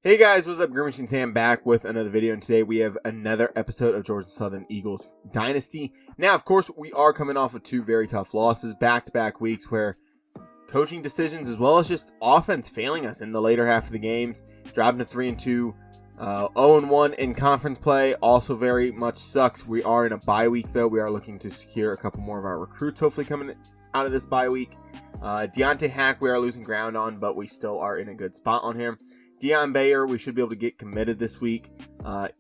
Hey guys, what's up? Green Machine Sam back with another video, and today we have another episode of Georgia Southern Eagles Dynasty. Now, of course, we are coming off of two very tough losses, back-to-back weeks where coaching decisions as well as just offense failing us in the later half of the games, dropping to 3-2, 0-1 in conference play, also very much sucks. We are in a bye week though. We are looking to secure a couple more of our recruits hopefully coming out of this bye week. Deontay Hack we are losing ground on, but we still are in a good spot on him. Deion Bayer, we should be able to get committed this week.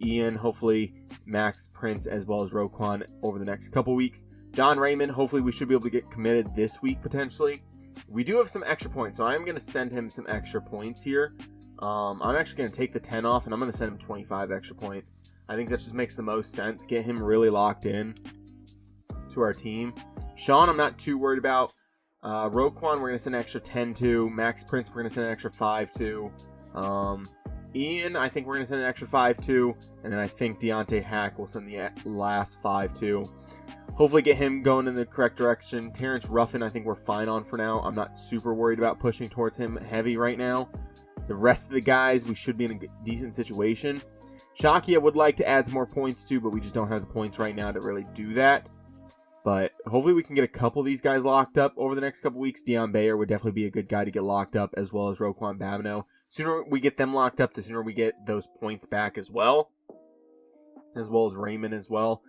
Ian, hopefully Max Prince, as well as Roquan over the next couple weeks. John Raymond, hopefully we should be able to get committed this week potentially. We do have some extra points, so I'm going to send him some extra points here. I'm actually going to take the 10 off, and I'm going to send him 25 extra points. I think that just makes the most sense. Get him really locked in to our team. Sean, I'm not too worried about. Roquan, we're going to send an extra 10 to. Max Prince, we're going to send an extra 5 to. Ian, I think we're going to send an extra 5 to, and then I think Deontay Hack will send the last 5 to. Hopefully get him going in the correct direction. Terrence Ruffin, I think we're fine on for now. I'm not super worried about pushing towards him heavy right now. The rest of the guys, we should be in a decent situation. Shockey, I would like to add some more points to, but we just don't have the points right now to really do that. But hopefully we can get a couple of these guys locked up over the next couple weeks. Deion Bayer would definitely be a good guy to get locked up, as well as Roquan Babino. Sooner we get them locked up, the sooner we get those points back as well as Raymond as well.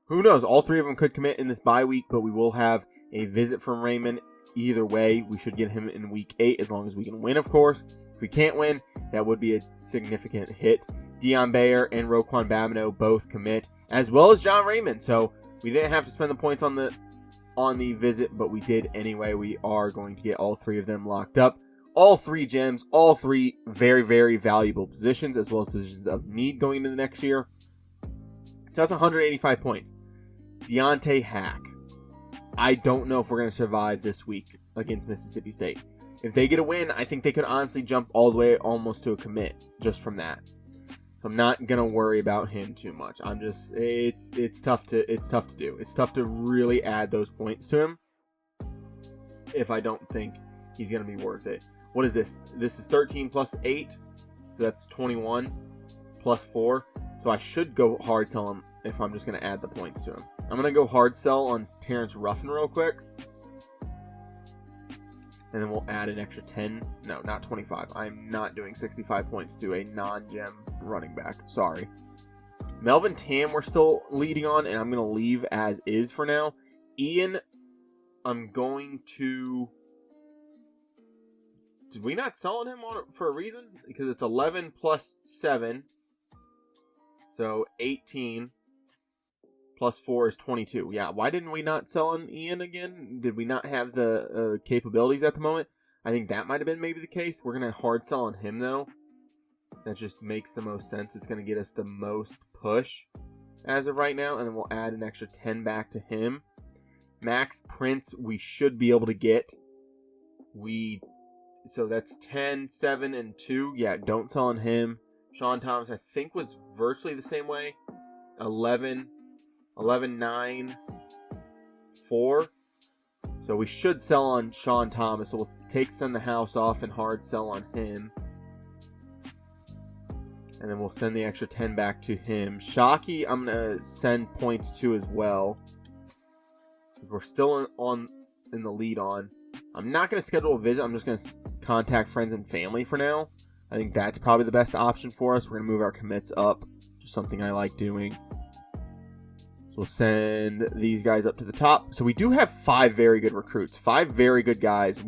Who knows? All three of them could commit in this bye week, but we will have a visit from Raymond. Either way, we should get him in week 8 as long as we can win, of course. If we can't win, that would be a significant hit. Deion Bayer and Roquan Babino both commit, as well as John Raymond. So we didn't have to spend the points on the visit, but we did anyway. We are going to get all three of them locked up. All three gems, all three very, very valuable positions, as well as positions of need going into the next year. So that's 185 points. Deontay Hack. I don't know if we're going to survive this week against Mississippi State. If they get a win, I think they could honestly jump all the way almost to a commit just from that. So I'm not going to worry about him too much. I'm just, it's tough to do. It's tough to really add those points to him if I don't think he's going to be worth it. What is this? This is 13 plus 8. So that's 21 plus 4. So I should go hard sell him if I'm just going to add the points to him. I'm going to go hard sell on Terrence Ruffin real quick. And then we'll add an extra 10. No, not 25. I'm not doing 65 points to a non-gem running back. Sorry. Melvin Tam we're still leading on, and I'm going to leave as is for now. Ian, I'm going to... Did we not sell him on for a reason? Because it's 11 plus 7. So 18 plus 4 is 22. Yeah, why didn't we not sell on Ian again? Did we not have the capabilities at the moment? I think that might have been maybe the case. We're going to hard sell on him, though. That just makes the most sense. It's going to get us the most push as of right now. And then we'll add an extra 10 back to him. Max Prince, we should be able to get. So that's 10, 7, and 2. Yeah, don't sell on him. Sean Thomas, I think, was virtually the same way. 11, 9, 4. So we should sell on Sean Thomas. So we'll send the house off and hard sell on him. And then we'll send the extra 10 back to him. Shockey, I'm going to send points to as well. We're still in the lead on. I'm not going to schedule a visit. I'm just going to contact friends and family for now. I think that's probably the best option for us. We're going to move our commits up. Just something I like doing. So we'll send these guys up to the top. So we do have 5 very good recruits. 5 very good guys.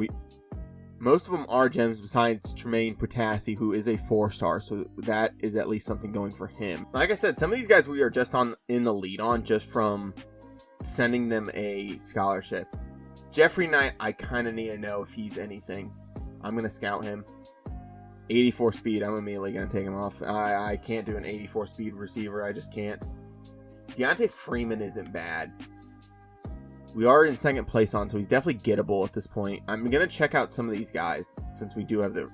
Most of them are gems besides Tremaine Potassi, who is a 4-star. So that is at least something going for him. Like I said, some of these guys we are just in the lead on just from sending them a scholarship. Jeffrey Knight, I kind of need to know if he's anything. I'm going to scout him. 84 speed, I'm immediately going to take him off. I can't do an 84 speed receiver. I just can't. Deontay Freeman isn't bad. We are in second place on, so he's definitely gettable at this point. I'm going to check out some of these guys since we do have the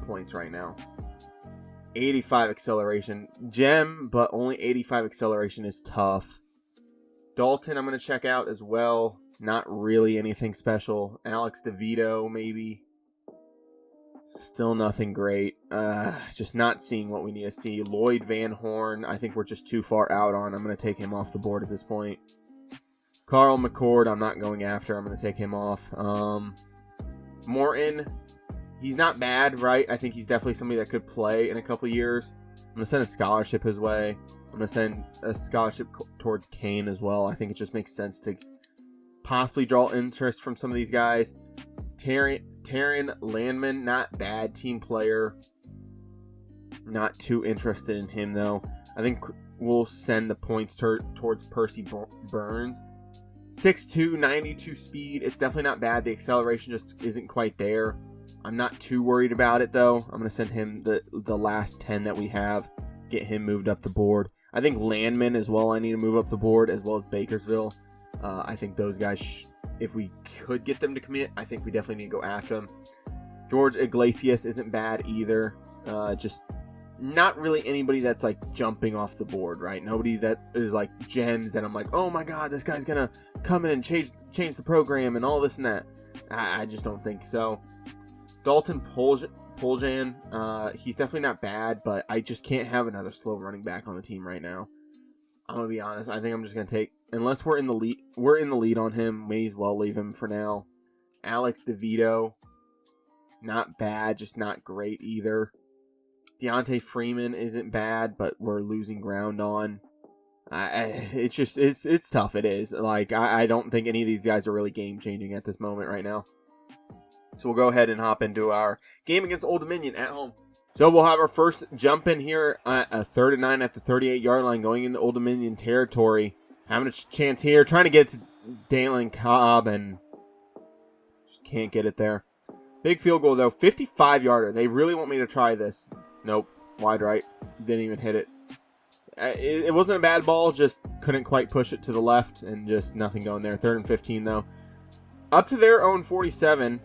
points right now. 85 acceleration. Gem, but only 85 acceleration is tough. Dalton, I'm going to check out as well. Not really anything special. Alex DeVito, maybe. Still nothing great. Just not seeing what we need to see. Lloyd Van Horn, I think we're just too far out on. I'm going to take him off the board at this point. Carl McCord, I'm not going after. I'm going to take him off. Morton, he's not bad, right? I think he's definitely somebody that could play in a couple years. I'm going to send a scholarship his way. I'm going to send a scholarship towards Kane as well. I think it just makes sense to possibly draw interest from some of these guys. Taryn Landman, not bad team player. Not too interested in him, though. I think we'll send the points towards Percy Burns. 6'2", 92 speed. It's definitely not bad. The acceleration just isn't quite there. I'm not too worried about it, though. I'm going to send him the last 10 that we have. Get him moved up the board. I think Landman as well, I need to move up the board, as well as Bakersville. I think those guys, if we could get them to commit, I think we definitely need to go after them. George Iglesias isn't bad either. Just not really anybody that's like jumping off the board, right? Nobody that is like gems that I'm like, oh my god, this guy's gonna come in and change the program and all this and that. I just don't think so. Dalton Poljan, he's definitely not bad, but I just can't have another slow running back on the team right now. I'm gonna be honest. I think I'm just gonna take, unless we're in the lead on him, may as well leave him for now. Alex DeVito, not bad, just not great either. Deontay Freeman isn't bad, but we're losing ground on. It's tough. It is. Like, I don't think any of these guys are really game changing at this moment right now. So we'll go ahead and hop into our game against Old Dominion at home. So we'll have our first jump in here at a 3rd and 9 at the 38-yard line, going into Old Dominion territory. Having a chance here, trying to get to Dalen Cobb, and just can't get it there. Big field goal, though. 55-yarder. They really want me to try this. Nope. Wide right. Didn't even hit it. It wasn't a bad ball, just couldn't quite push it to the left, and just nothing going there. 3rd and 15, though. Up to their own 47.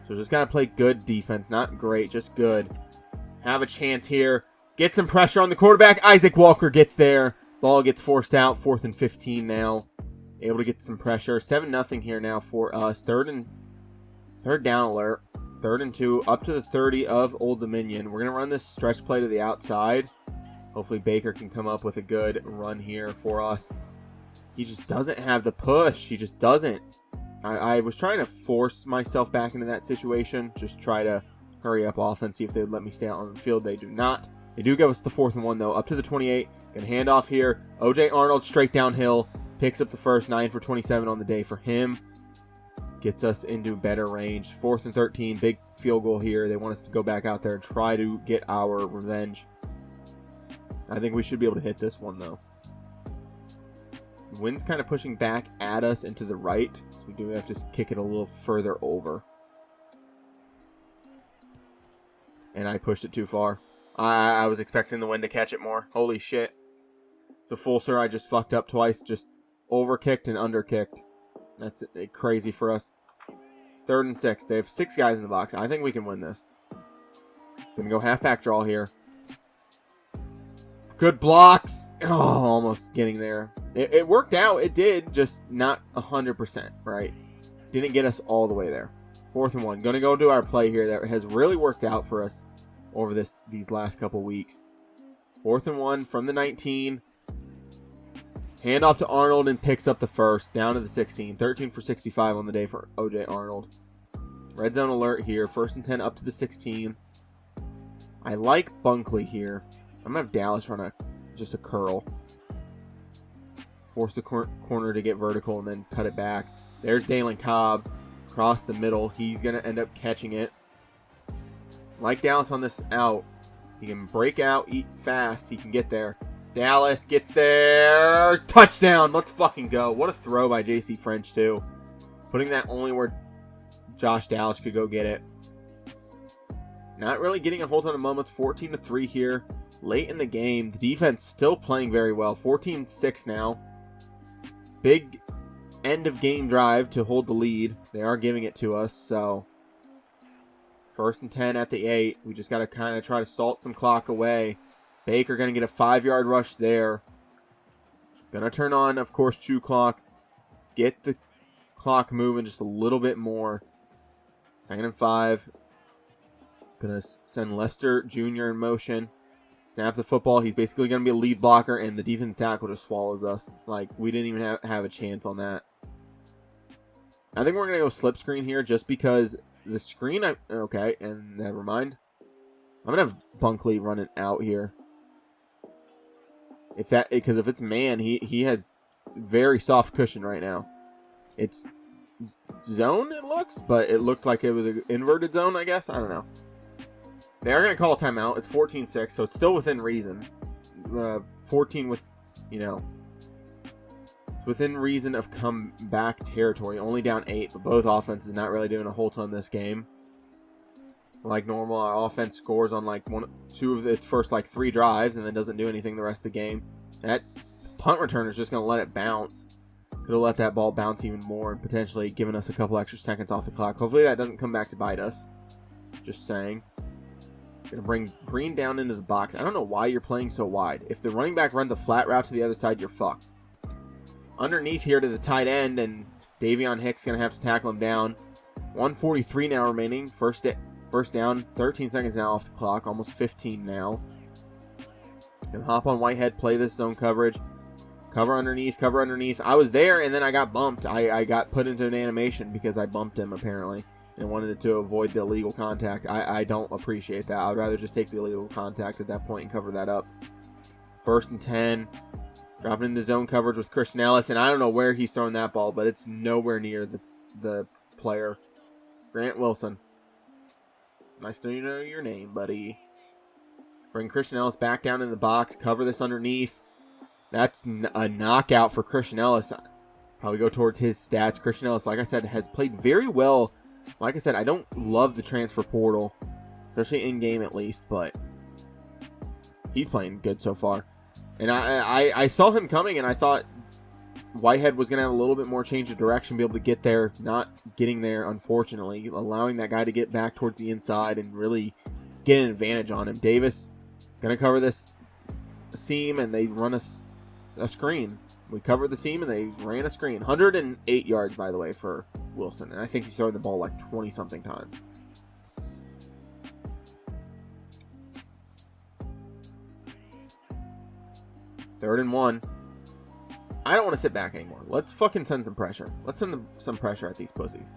So just got to play good defense. Not great, just good. Have a chance here. Get some pressure on the quarterback. Isaac Walker gets there. Ball gets forced out. 4th and 15 now. Able to get some pressure. 7-0 here now for us. Third down alert. 3rd and 2. Up to the 30 of Old Dominion. We're going to run this stretch play to the outside. Hopefully Baker can come up with a good run here for us. He just doesn't have the push. He just doesn't. I was trying to force myself back into that situation. Just try to hurry up offense, see if they would let me stay out on the field. They do not. They do give us the 4th and 1, though. Up to the 28. Gonna hand off here. O.J. Arnold straight downhill. Picks up the first. 9 for 27 on the day for him. Gets us into better range. 4th and 13. Big field goal here. They want us to go back out there and try to get our revenge. I think we should be able to hit this one, though. The wind's kind of pushing back at us and to the right. So we do have to kick it a little further over. And I pushed it too far. I was expecting the wind to catch it more. Holy shit. It's a full sir. I just fucked up twice. Just overkicked and underkicked. That's crazy for us. 3rd and 6. They have 6 guys in the box. I think we can win this. Gonna go halfback draw here. Good blocks. Oh, almost getting there. It worked out. It did. Just not 100%, right? Didn't get us all the way there. 4th and 1. Going to go to our play here that has really worked out for us over these last couple weeks. 4th and 1 from the 19. Hand off to Arnold and picks up the first. Down to the 16. 13 for 65 on the day for O.J. Arnold. Red zone alert here. 1st and 10 up to the 16. I like Bunkley here. I'm going to have Dallas run just a curl. Force the corner to get vertical and then cut it back. There's Dalen Cobb. Across the middle. He's going to end up catching it. Like Dallas on this out. He can break out, eat fast. He can get there. Dallas gets there. Touchdown. Let's fucking go. What a throw by J.C. French, too. Putting that only where Josh Dallas could go get it. Not really getting a whole ton of moments. 14-3 here. Late in the game. The defense still playing very well. 14-6 now. Big end of game drive to hold the lead. They are giving it to us, so 1st and 10 at the 8. We just got to kind of try to salt some clock away. Baker going to get a 5-yard rush there. Going to turn on, of course, chew clock. Get the clock moving just a little bit more. 2nd and 5. Gonna send Lester Jr. in motion. Snap the football. He's basically gonna be a lead blocker, and the defensive tackle just swallows us. Like, we didn't even have a chance on that. I think we're gonna go slip screen here just because the screen. Okay, and never mind. I'm gonna have Bunkley running out here. Because if it's man, he has very soft cushion right now. It's zone, it looks, but it looked like it was an inverted zone, I guess. I don't know. They are going to call a timeout. It's 14-6, so it's still within reason. 14 with, it's within reason of comeback territory. Only down 8, but both offenses not really doing a whole ton this game. Like normal, our offense scores on like 2 of its first like 3 drives and then doesn't do anything the rest of the game. That punt returner is just going to let it bounce. Could have let that ball bounce even more and potentially given us a couple extra seconds off the clock. Hopefully that doesn't come back to bite us. Just saying. Going to bring Green down into the box. I don't know why you're playing so wide. If the running back runs a flat route to the other side, you're fucked. Underneath here to the tight end, and Davion Hicks going to have to tackle him down. 1:43 now remaining. First down, 13 seconds now off the clock, almost 15 now. Going to hop on Whitehead, play this zone coverage. Cover underneath. I was there, and then I got bumped. I got put into an animation because I bumped him, apparently, and wanted to avoid the illegal contact. I don't appreciate that. I'd rather just take the illegal contact at that point and cover that up. 1st and 10. Dropping into zone coverage with Christian Ellis, and I don't know where he's throwing that ball, but it's nowhere near the player. Grant Wilson. Nice to know your name, buddy. Bring Christian Ellis back down in the box. Cover this underneath. That's a knockout for Christian Ellis. Probably go towards his stats. Christian Ellis, like I said, has played very well. Like I said, I don't love the transfer portal, especially in-game at least, but he's playing good so far. And I saw him coming, and I thought Whitehead was going to have a little bit more change of direction, be able to get there, not getting there, unfortunately, allowing that guy to get back towards the inside and really get an advantage on him. Davis going to cover this seam, and they run a screen. We covered the seam, and they ran a screen. 108 yards, by the way, for Wilson, and I think he's throwing the ball like 20-something times. Third and 1. I don't want to sit back anymore. Let's fucking send some pressure. Let's send some pressure at these pussies.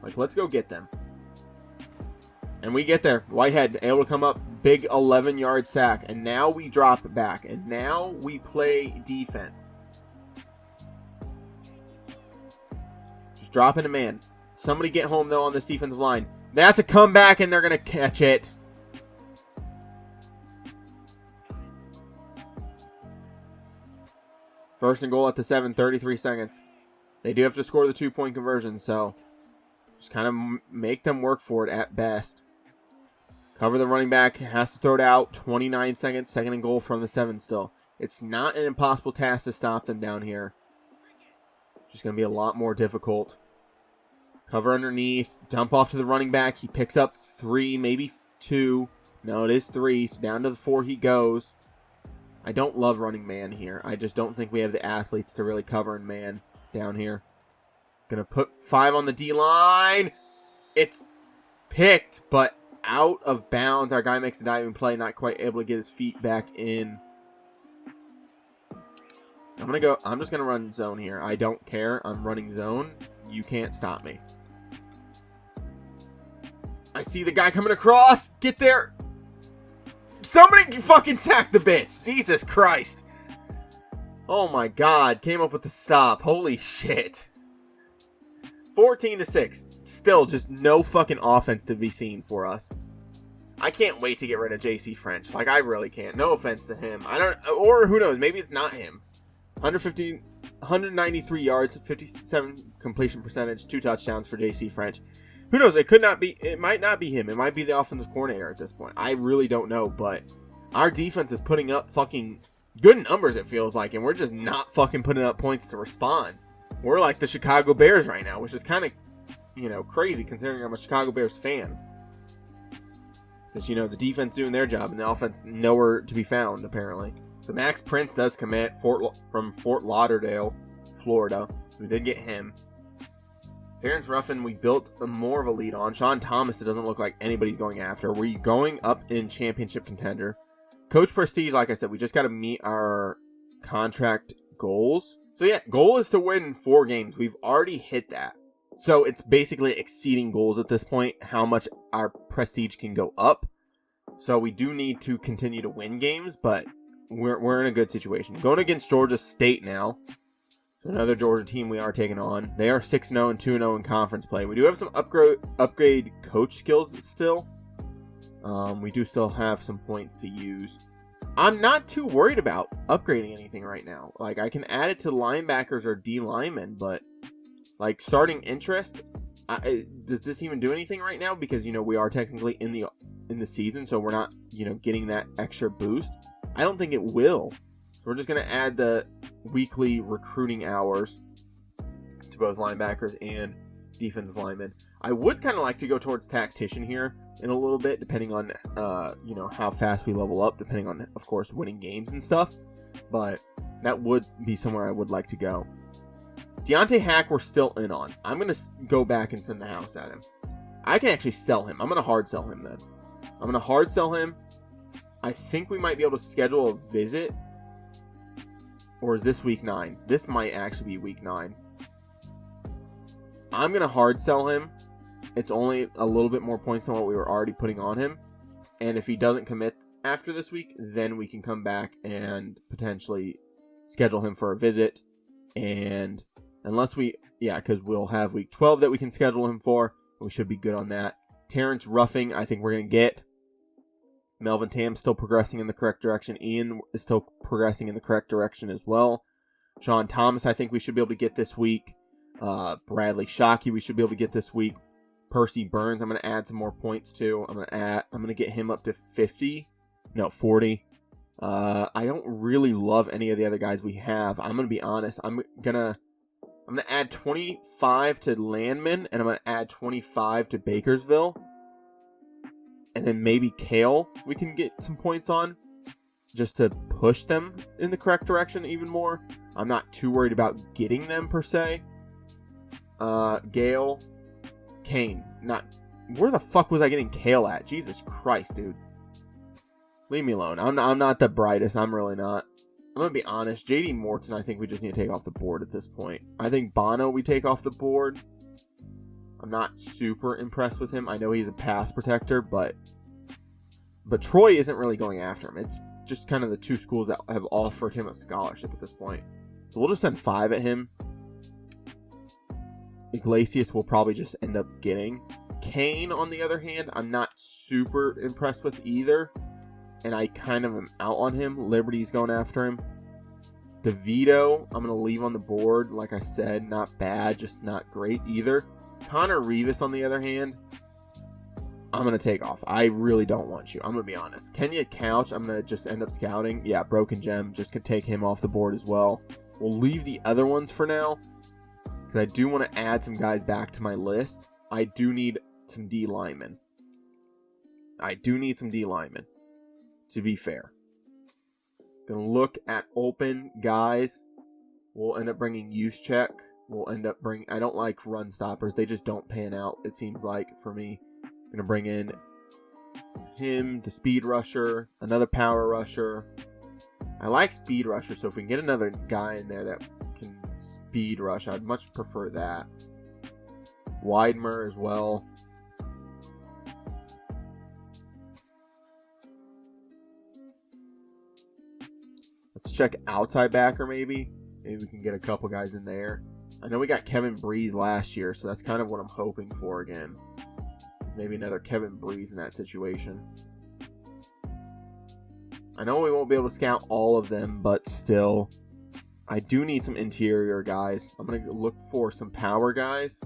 Like, let's go get them. And we get there. Whitehead able to come up. Big 11-yard sack. And now we drop back. And now we play defense. Just drop into man. Somebody get home, though, on this defensive line. That's a comeback, and they're going to catch it. First and goal at the 7, 33 seconds. They do have to score the 2-point conversion, so just kind of make them work for it at best. Cover the running back, has to throw it out. 29 seconds, 2nd and goal from the 7 still. It's not an impossible task to stop them down here. Just going to be a lot more difficult. Cover underneath, dump off to the running back. He picks up 3, maybe 2. No, it is 3, so down to the 4 he goes. I don't love running man here. I just don't think we have the athletes to really cover in man down here. Gonna put 5 on the D-line. It's picked, but out of bounds. Our guy makes a diving play, not quite able to get his feet back in. I'm just gonna run zone here. I don't care. I'm running zone. You can't stop me. I see the guy coming across. Get there. Somebody fucking sack the bitch. Jesus Christ. Oh my God. Came up with the stop. Holy shit. 14-6. Still just no fucking offense to be seen for us. I can't wait to get rid of JC French. Like, I really can't. No offense to him. Or who knows. Maybe it's not him. 193 yards, 57 completion percentage, 2 touchdowns for JC French. Who knows? It might not be him. It might be the offensive coordinator at this point. I really don't know, but our defense is putting up fucking good numbers, it feels like, and we're just not fucking putting up points to respond. We're like the Chicago Bears right now, which is kind of, crazy considering I'm a Chicago Bears fan. Because, the defense doing their job and the offense nowhere to be found, apparently. So Max Prince does commit from Fort Lauderdale, Florida. We did get him. Terrence Ruffin, we built more of a lead on. Sean Thomas, it doesn't look like anybody's going after. We're going up in championship contender. Coach Prestige, like I said, we just got to meet our contract goals. So yeah, goal is to win 4 games. We've already hit that. So it's basically exceeding goals at this point, how much our prestige can go up. So we do need to continue to win games, but we're in a good situation. Going against Georgia State now. So another Georgia team we are taking on. They are 6-0 and 2-0 in conference play. We do have some upgrade coach skills still. We do still have some points to use. I'm not too worried about upgrading anything right now. Like, I can add it to linebackers or D linemen, but like starting interest, does this even do anything right now? Because, you know, we are technically in the season, so we're not, you know, getting that extra boost. I don't think it will. So we're just going to add the weekly recruiting hours to both linebackers and defensive linemen. I would kind of like to go towards tactician here in a little bit, depending on, you know, how fast we level up, depending on, of course, winning games and stuff. But that would be somewhere I would like to go. Deontay Hack, we're still in on. I'm going to go back and send the house at him. I can actually sell him. I'm going to hard sell him then. I'm going to hard sell him. I think we might be able to schedule a visit. Or is this week 9? This might actually be week 9. I'm going to hard sell him. It's only a little bit more points than what we were already putting on him. And if he doesn't commit after this week, then we can come back and potentially schedule him for a visit. And unless because we'll have week 12 that we can schedule him for. We should be good on that. Terrence Ruffing, I think we're going to get. Melvin Tam's still progressing in the correct direction. Ian is still progressing in the correct direction as well. Sean Thomas, I think we should be able to get this week. Bradley Shockey, we should be able to get this week. Percy Burns, I'm going to add some more points to. I'm going to get him up to 40. I don't really love any of the other guys we have. I'm going to be honest. I'm going to add 25 to Landman, and I'm going to add 25 to Bakersville. And then maybe Kale we can get some points on, just to push them in the correct direction even more. I'm not too worried about getting them per se. Gale, Kane. Where the fuck was I getting Kale at? Jesus Christ, dude. Leave me alone. I'm not the brightest. I'm really not. I'm going to be honest. JD Morton, I think we just need to take off the board at this point. I think Bono we take off the board. I'm not super impressed with him. I know he's a pass protector, but Troy isn't really going after him. It's just kind of the two schools that have offered him a scholarship at this point. So we'll just send 5 at him. Iglesias will probably just end up getting. Kane, on the other hand, I'm not super impressed with either. And I kind of am out on him. Liberty's going after him. DeVito, I'm going to leave on the board. Like I said, not bad, just not great either. Connor Revis, on the other hand, I'm going to take off. I really don't want you. I'm going to be honest. Kenya Couch, I'm going to just end up scouting. Yeah, Broken Gem, just could take him off the board as well. We'll leave the other ones for now, because I do want to add some guys back to my list. I do need some D linemen. To be fair. Going to look at open guys. We'll end up bringing Juszczyk. We'll end up bringing... I don't like run stoppers. They just don't pan out, it seems like, for me. I'm going to bring in him, the speed rusher, another power rusher. I like speed rusher, so if we can get another guy in there that can speed rush, I'd much prefer that. Widemer as well. Let's check outside backer maybe. Maybe we can get a couple guys in there. I know we got Kevin Breeze last year, so that's kind of what I'm hoping for again. Maybe another Kevin Breeze in that situation. I know we won't be able to scout all of them, but still, I do need some interior guys. I'm going to look for some power guys.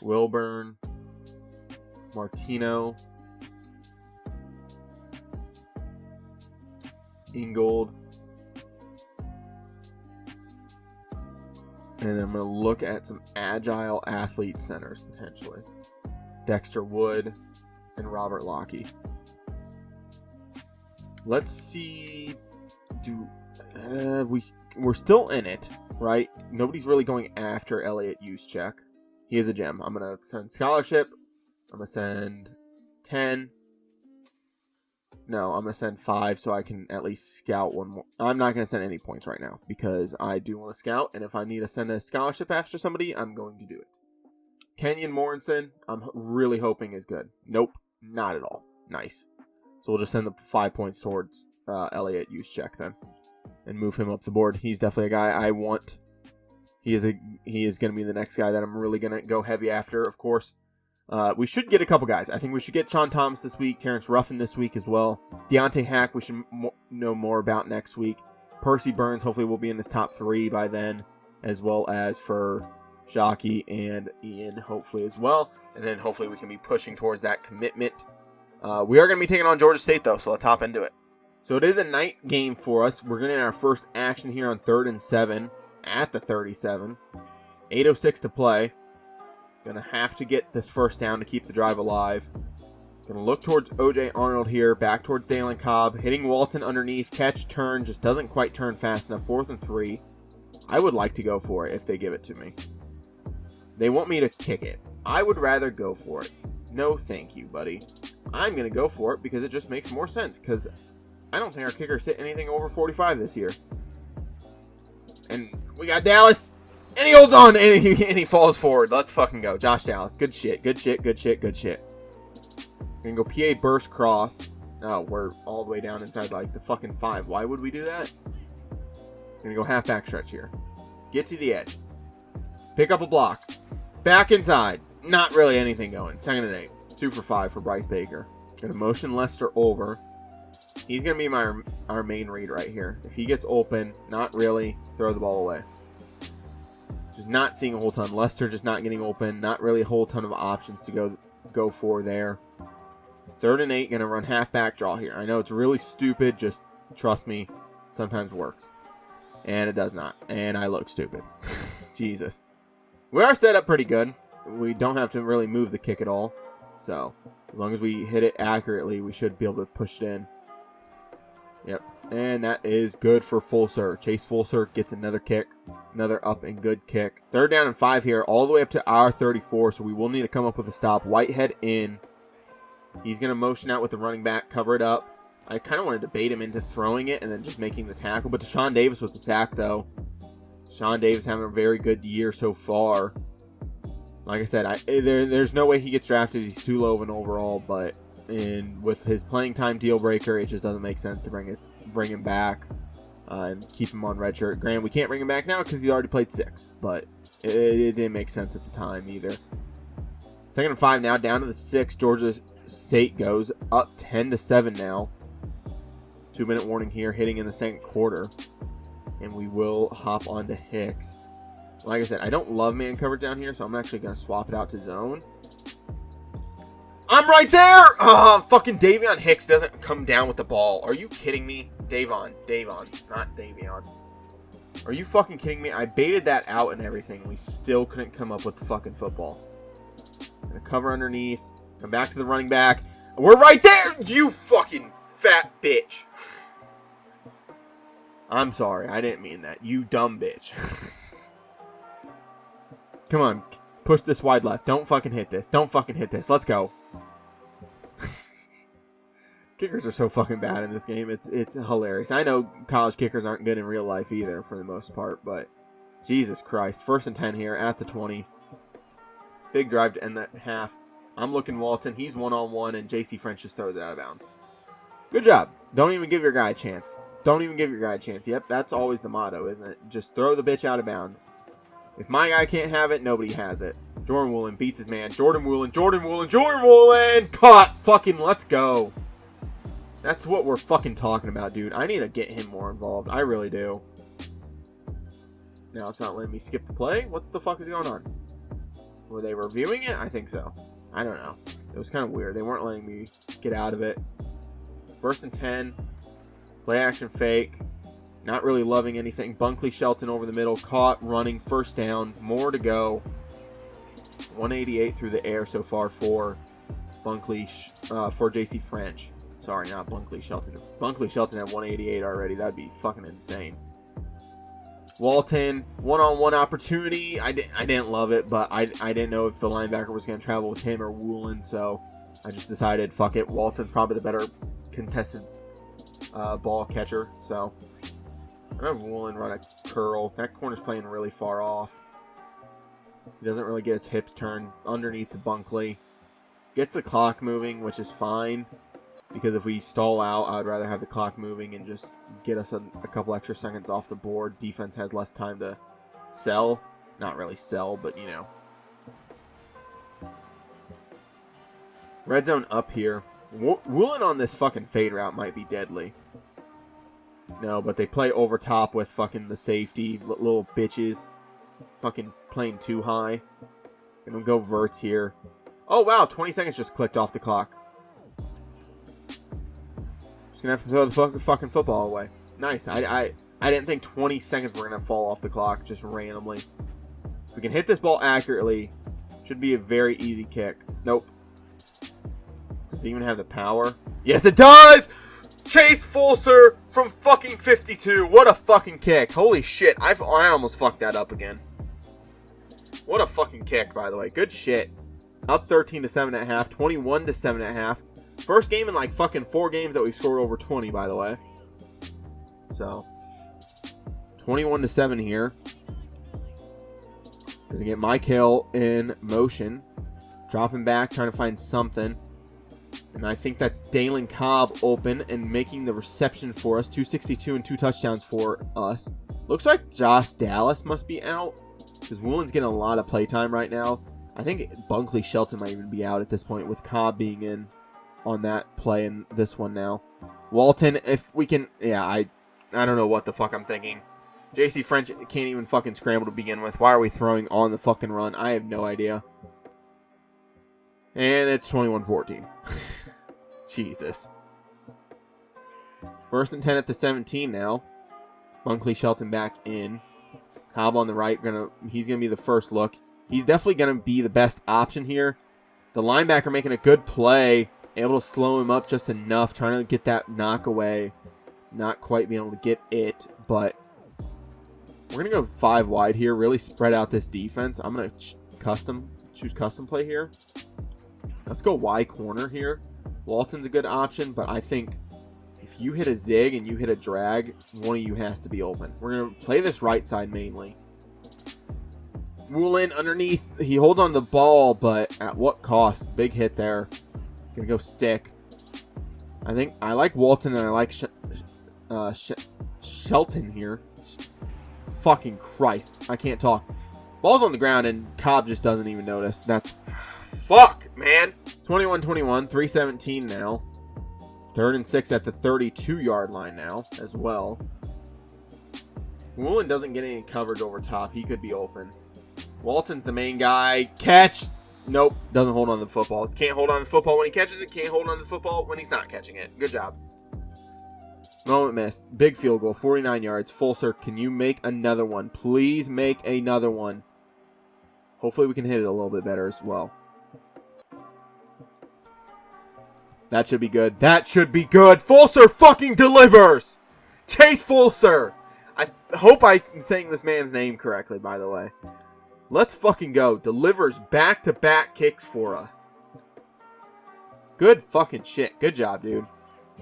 Wilburn, Martino, Ingold. And then I'm going to look at some agile athlete centers, potentially. Dexter Wood and Robert Lockey. Let's see. We're still in it. right? Nobody's really going after Elliott Juszczyk. He is a gem. I'm going to send scholarship. I'm going to send 10. No, I'm going to send 5 so I can at least scout one more. I'm not going to send any points right now because I do want to scout. And if I need to send a scholarship after somebody, I'm going to do it. Kenyon Morrison, I'm really hoping is good. Nope, not at all. Nice. So we'll just send the 5 points towards Elliott Juszczyk then. And move him up the board. He's definitely a guy I want. He is going to be the next guy that I'm really going to go heavy after, of course. We should get a couple guys. I think we should get Sean Thomas this week, Terrence Ruffin this week as well. Deontay Hack, we should know more about next week. Percy Burns, hopefully will be in this top 3 by then, as well as for Shockey and Ian, hopefully as well. And then hopefully we can be pushing towards that commitment. We are going to be taking on Georgia State, though, so let's hop into it. So it is a night game for us. We're getting our first action here on 3rd and 7 at the 37. 8:06 to play. Gonna have to get this first down to keep the drive alive. Gonna look towards O.J. Arnold here. Back towards Dalen Cobb. Hitting Walton underneath. Catch, turn. Just doesn't quite turn fast enough. 4th and 3. I would like to go for it if they give it to me. They want me to kick it. I would rather go for it. No thank you, buddy. I'm gonna go for it because it just makes more sense. Because I don't think our kickers hit anything over 45 this year. And we got Dallas. And he holds on. And he falls forward. Let's fucking go. Josh Dallas. Good shit. Good shit. Good shit. Good shit. We're going to go PA burst cross. Oh, we're all the way down inside like the fucking 5. Why would we do that? Going to go half back stretch here. Get to the edge. Pick up a block. Back inside. Not really anything going. 2nd and 8. 2 for 5 for Bryce Baker. Going to motion Lester over. He's going to be our main read right here. If he gets open, not really, throw the ball away. Just not seeing a whole ton. Lester just not getting open. Not really a whole ton of options to go for there. 3rd and 8, going to run halfback draw here. I know it's really stupid. Just trust me. Sometimes works. And it does not. And I look stupid. Jesus. We are set up pretty good. We don't have to really move the kick at all. So, as long as we hit it accurately, we should be able to push it in. Yep, and that is good for Fulser. Chase Fulser gets another kick, another up and good kick. 3rd down and 5 here, all the way up to our 34, so we will need to come up with a stop. Whitehead in. He's going to motion out with the running back, cover it up. I kind of want to debate him into throwing it and then just making the tackle, but Deshaun Davis with the sack, though. Deshaun Davis having a very good year so far. Like I said, there's no way he gets drafted. He's too low of an overall, but... And with his playing time deal breaker, it just doesn't make sense to bring him back and keep him on redshirt. Granted, we can't bring him back now because he already played 6, but it didn't make sense at the time either. 2nd and 5 now, down to the 6. Georgia State goes up 10-7 now. 2-minute warning here, hitting in the 2nd quarter, and we will hop onto Hicks. Like I said, I don't love man coverage down here, so I'm actually going to swap it out to zone. I'm right there! Fucking Davion Hicks doesn't come down with the ball. Are you kidding me? Davon, not Davion. Are you fucking kidding me? I baited that out and everything. We still couldn't come up with the fucking football. Gonna cover underneath. Come back to the running back. We're right there! You fucking fat bitch. I'm sorry. I didn't mean that. You dumb bitch. Come on. Push this wide left. Don't fucking hit this. Don't fucking hit this. Let's go. Kickers are so fucking bad in this game. It's hilarious. I know college kickers aren't good in real life either for the most part, but Jesus Christ. 1st and 10 here at the 20. Big drive to end that half. I'm looking Walton. He's one-on-one, and J.C. French just throws it out of bounds. Good job. Don't even give your guy a chance. Don't even give your guy a chance. Yep, that's always the motto, isn't it? Just throw the bitch out of bounds. If my guy can't have it, nobody has it. Jordan Woolen beats his man. Jordan Woolen. Caught. Fucking let's go. That's what we're fucking talking about, dude. I need to get him more involved. I really do. Now it's not letting me skip the play. What the fuck is going on? Were they reviewing it? I think so. I don't know. It was kind of weird. They weren't letting me get out of it. 1st and 10. Play action fake. Not really loving anything. Bunkley Shelton over the middle. Caught. Running. 1st down. More to go. 188 through the air so far for Bunkley. For J.C. French. Sorry, not Bunkley Shelton. If Bunkley Shelton had 188 already, that'd be fucking insane. Walton, one-on-one opportunity. I didn't love it, but I didn't know if the linebacker was going to travel with him or Woolen, so I just decided, fuck it. Walton's probably the better contested ball catcher, so I'm going to have Woolen run a curl. That corner's playing really far off. He doesn't really get his hips turned. Underneath the Bunkley. Gets the clock moving, which is fine. Because if we stall out, I would rather have the clock moving and just get us a couple extra seconds off the board. Defense has less time to sell. Not really sell, but you know. Red zone up here. Woolen on this fucking fade route might be deadly. No, but they play over top with fucking the safety. Little bitches. Fucking playing too high. Gonna go verts here. Oh wow, 20 seconds just clicked off the clock. Just gonna have to throw the fucking football away. Nice. I didn't think 20 seconds were gonna fall off the clock just randomly. If we can hit this ball accurately, should be a very easy kick. Nope. Does it even have the power? Yes, it does! Chase Fulser from fucking 52. What a fucking kick. Holy shit. I almost fucked that up again. What a fucking kick, by the way. Good shit. Up 13 to 7.5. 21 to 7.5. First game in like fucking 4 games that we've scored over 20, by the way. So, 21 to 7 here. Gonna get Mike Hill in motion. Dropping back, trying to find something. And I think that's Dalen Cobb open and making the reception for us. 262 and 2 touchdowns for us. Looks like Josh Dallas must be out. Because Woolen's getting a lot of playtime right now. I think Bunkley Shelton might even be out at this point with Cobb being in on that play in this one now. Walton, if we can... Yeah, I don't know what the fuck I'm thinking. JC French can't even fucking scramble to begin with. Why are we throwing on the fucking run? I have no idea. And it's 21-14. Jesus. First and 10 at the 17 now. Bunkley Shelton back in. Cobb on the right. He's going to be the first look. He's definitely going to be the best option here. The linebacker making a good play. Able to slow him up just enough. Trying to get that knock away. Not quite being able to get it. But we're going to go 5 wide here. Really spread out this defense. I'm going to choose custom play here. Let's go Y corner here. Walton's a good option, but I think if you hit a zig and you hit a drag, one of you has to be open. We're going to play this right side mainly. Woolen underneath. He holds on the ball, but at what cost? Big hit there. Going to go stick. I like Walton and I like Shelton here. Fucking Christ. I can't talk. Ball's on the ground and Cobb just doesn't even notice. That's... Fuck, man. 21-21, 3:17 now. 3rd and 6 at the 32-yard line now as well. Woolen doesn't get any coverage over top. He could be open. Walton's the main guy. Catch. Nope. Doesn't hold on to the football. Can't hold on to the football when he catches it. Can't hold on to the football when he's not catching it. Good job. Moment missed. Big field goal. 49 yards. Fulser, can you make another one? Please make another one. Hopefully we can hit it a little bit better as well. That should be good. That should be good. Fulser fucking delivers. Chase Fulser. I hope I'm saying this man's name correctly, by the way. Let's fucking go. Delivers back-to-back kicks for us. Good fucking shit. Good job, dude.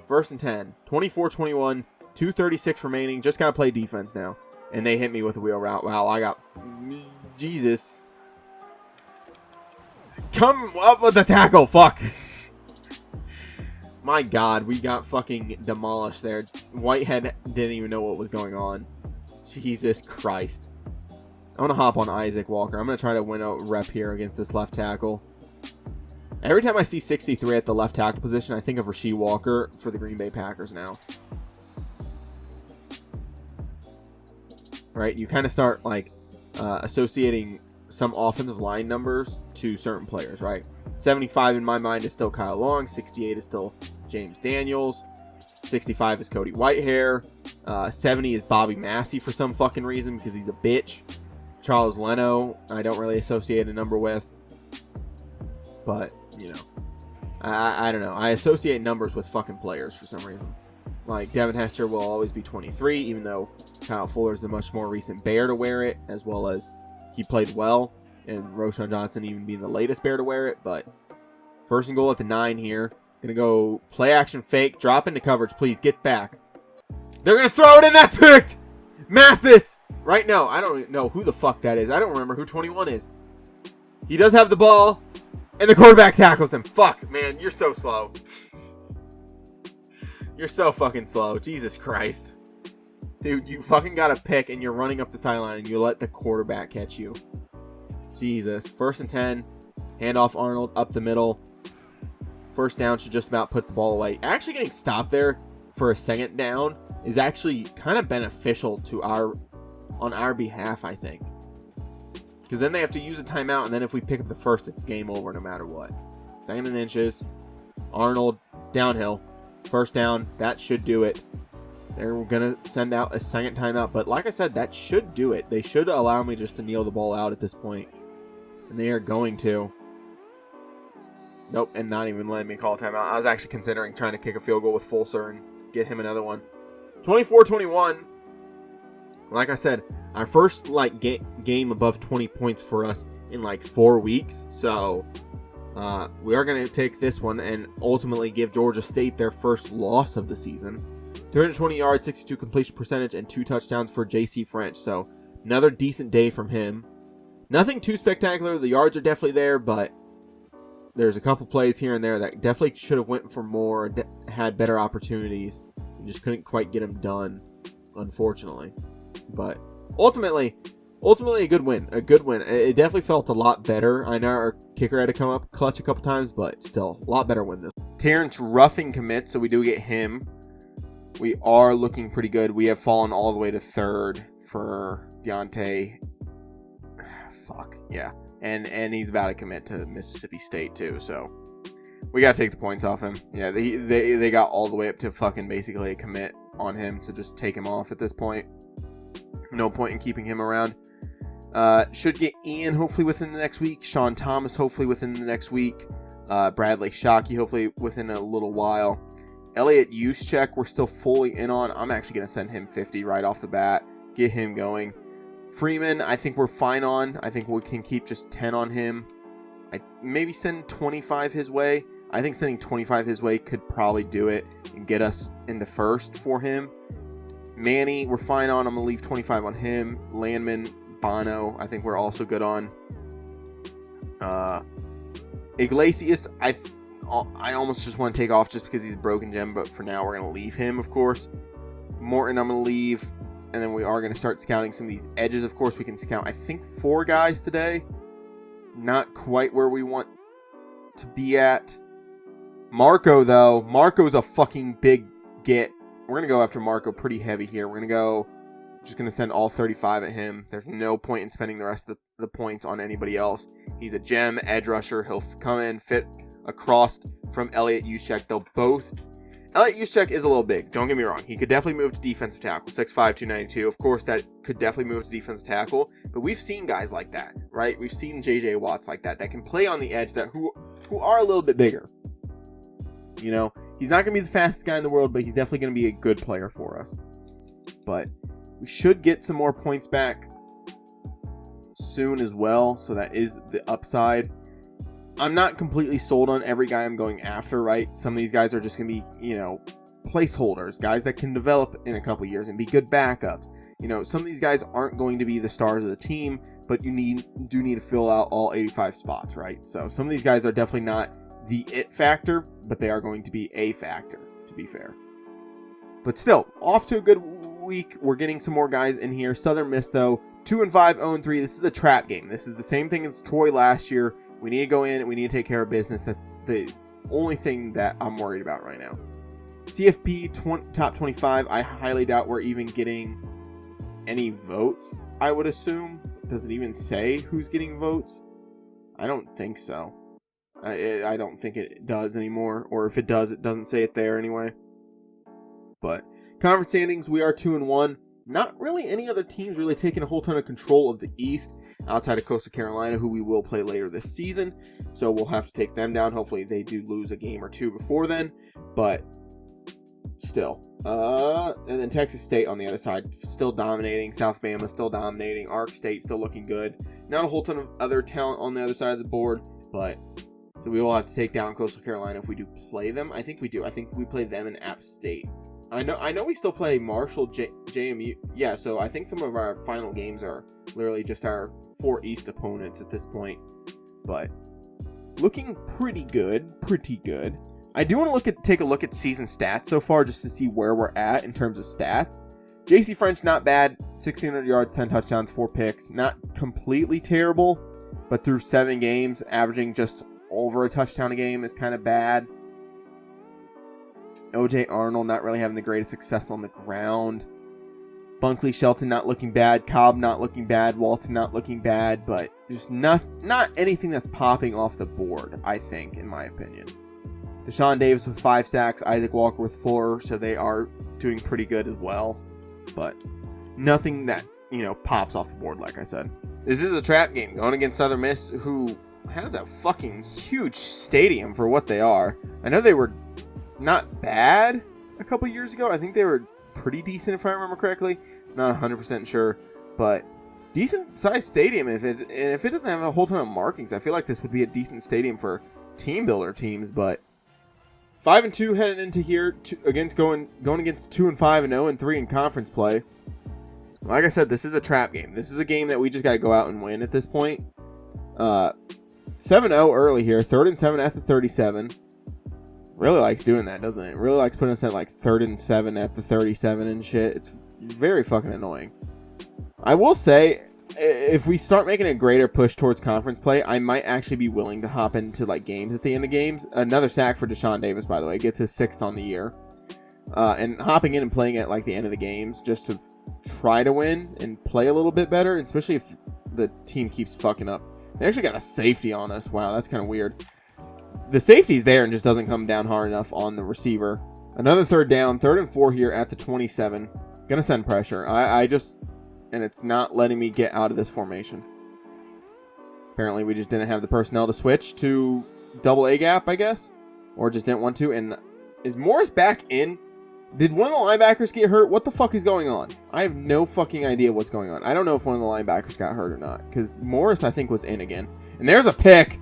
1st and 10. 24-21. 2:36 remaining. Just gotta play defense now. And they hit me with a wheel route. Wow, I got... Jesus. Come up with the tackle. Fuck. My God, we got fucking demolished there. Whitehead didn't even know what was going on. Jesus Christ. I'm going to hop on Isaac Walker. I'm going to try to win a rep here against this left tackle. Every time I see 63 at the left tackle position, I think of Rasheed Walker for the Green Bay Packers now. Right? You kind of start like associating some offensive line numbers to certain players, right? 75 in my mind is still Kyle Long. 68 is still James Daniels. 65 is Cody Whitehair. 70 is Bobby Massey for some fucking reason because he's a bitch. Charles Leno, I don't really associate a number with. But, you know. I don't know. I associate numbers with fucking players for some reason. Like, Devin Hester will always be 23, even though Kyle Fuller is the much more recent Bear to wear it, as well as he played well, and Roschon Johnson even being the latest Bear to wear it. But first and goal at the 9 here. Going to go play action fake, drop into coverage, please, get back. They're going to throw it in, that picked! Mathis! Right now, I don't know who the fuck that is. I don't remember who 21 is. He does have the ball, and the quarterback tackles him. Fuck, man, you're so slow. You're so fucking slow. Jesus Christ. Dude, you fucking got a pick, and you're running up the sideline, and you let the quarterback catch you. Jesus. 1st and 10. Handoff Arnold up the middle. First down should just about put the ball away. Actually getting stopped there for a second down is actually kind of beneficial to on our behalf, I think. Because then they have to use a timeout, and then if we pick up the first, it's game over no matter what. 2nd and inches. Arnold downhill. First down, that should do it. They're going to send out a second timeout, but like I said, that should do it. They should allow me just to kneel the ball out at this point. And they are going to. Nope, and not even letting me call a timeout. I was actually considering trying to kick a field goal with Fulser and get him another one. 24-21. Like I said, our first game above 20 points for us in 4 weeks. So we are going to take this one and ultimately give Georgia State their first loss of the season. 320 yards, 62 completion percentage, and 2 touchdowns for J.C. French. So another decent day from him. Nothing too spectacular. The yards are definitely there, but there's a couple plays here and there that definitely should have went for more, had better opportunities, and just couldn't quite get them done, unfortunately. But ultimately a good win. A good win. It definitely felt a lot better. I know our kicker had to come up clutch a couple times, but still, a lot better win this. Terrence Ruffing commit, so we do get him. We are looking pretty good. We have fallen all the way to 3rd for Deontay. Fuck, yeah. And he's about to commit to Mississippi State, too, so we got to take the points off him. Yeah, they got all the way up to fucking basically a commit on him, so just take him off at this point. No point in keeping him around. Should get Ian hopefully within the next week. Sean Thomas hopefully within the next week. Bradley Shockey hopefully within a little while. Elliot Juszczyk we're still fully in on. I'm actually going to send him 50 right off the bat. Get him going. Freeman, I think we're fine on. I think we can keep just 10 on him. I maybe send 25 his way. I think sending 25 his way could probably do it and get us in the first for him. Manny, we're fine on. I'm going to leave 25 on him. Landman, Bono, I think we're also good on. Iglesias, I almost just want to take off just because he's a broken gem, but for now we're going to leave him, of course. Morton, I'm going to leave. And then we are going to start scouting some of these edges. Of course, we can scout, I think, 4 guys today. Not quite where we want to be at. Marco, though. Marco's a fucking big get. We're going to go after Marco pretty heavy here. We're going to go, just going to send all 35 at him. There's no point in spending the rest of the points on anybody else. He's a gem edge rusher. He'll come in, fit across from Elliot Juszczyk. They'll both... Elliot Juszczyk is a little big. Don't get me wrong. He could definitely move to defensive tackle. 6'5", 292. Of course, that could definitely move to defensive tackle. But we've seen guys like that, right? We've seen J.J. Watts like that can play on the edge who are a little bit bigger. You know, he's not going to be the fastest guy in the world, but he's definitely going to be a good player for us. But we should get some more points back soon as well. So that is the upside. I'm not completely sold on every guy I'm going after, right? Some of these guys are just going to be, placeholders, guys that can develop in a couple years and be good backups. Some of these guys aren't going to be the stars of the team, but you do need to fill out all 85 spots, right? So some of these guys are definitely not the it factor, but they are going to be a factor, to be fair. But still, off to a good week. We're getting some more guys in here. Southern Miss, though, 2-5, 0-3. This is a trap game. This is the same thing as Troy last year. We need to go in and we need to take care of business. That's the only thing that I'm worried about right now. CFP top 25. I highly doubt we're even getting any votes, I would assume. Does it even say who's getting votes? I don't think so. I don't think it does anymore. Or if it does, it doesn't say it there anyway. But conference standings, we are 2-1. Not really any other teams really taking a whole ton of control of the East outside of Coastal Carolina, who we will play later this season. So we'll have to take them down. Hopefully they do lose a game or two before then. But still. And then Texas State on the other side, still dominating. South Bama still dominating. Ark State still looking good. Not a whole ton of other talent on the other side of the board, but we will have to take down Coastal Carolina if we do play them. I think we do. I think we play them in App State. I know we still play Marshall, JMU. Yeah, so I think some of our final games are literally just our 4 East opponents at this point. But looking pretty good. I do want to take a look at season stats so far just to see where we're at in terms of stats. JC French, not bad. 1,600 yards, 10 touchdowns, 4 picks. Not completely terrible, but through 7 games, averaging just over a touchdown a game is kind of bad. OJ Arnold not really having the greatest success on the ground. Bunkley Shelton not looking bad. Cobb not looking bad. Walton not looking bad, but just not anything that's popping off the board, I think, in my opinion. Deshaun Davis with 5 sacks. Isaac Walker with 4, so they are doing pretty good as well. But nothing that, pops off the board, like I said. This is a trap game going against Southern Miss, who has a fucking huge stadium for what they are. I know they were not bad a couple years ago. I think they were pretty decent, if I remember correctly. Not 100% sure, but decent sized stadium. If it doesn't have a whole ton of markings, I feel like this would be a decent stadium for team builder teams. But 5-2 heading into here against going against 2-5 and 0-3 in conference play. Like I said, this is a trap game. This is a game that we just got to go out and win at this point. 7-0 early here, 3rd and 7 at the 37. Really likes doing that, doesn't it? Really likes putting us at like 3rd and 7 at the 37 and shit. It's very fucking annoying. I will say, if we start making a greater push towards conference play, I might actually be willing to hop into like games at the end of games. Another sack for Deshaun Davis, by the way, gets his 6th on the year. And hopping in and playing at like the end of the games just to try to win and play a little bit better, especially if the team keeps fucking up. They actually got a safety on us. Wow, that's kind of weird. The safety's there and just doesn't come down hard enough on the receiver. Another 3rd down, 3rd and 4 here at the 27. Gonna send pressure. And it's not letting me get out of this formation. Apparently we just didn't have the personnel to switch to double A gap, I guess. Or just didn't want to. And is Morris back in? Did one of the linebackers get hurt? What the fuck is going on? I have no fucking idea what's going on. I don't know if one of the linebackers got hurt or not. Because Morris, I think, was in again. And there's a pick.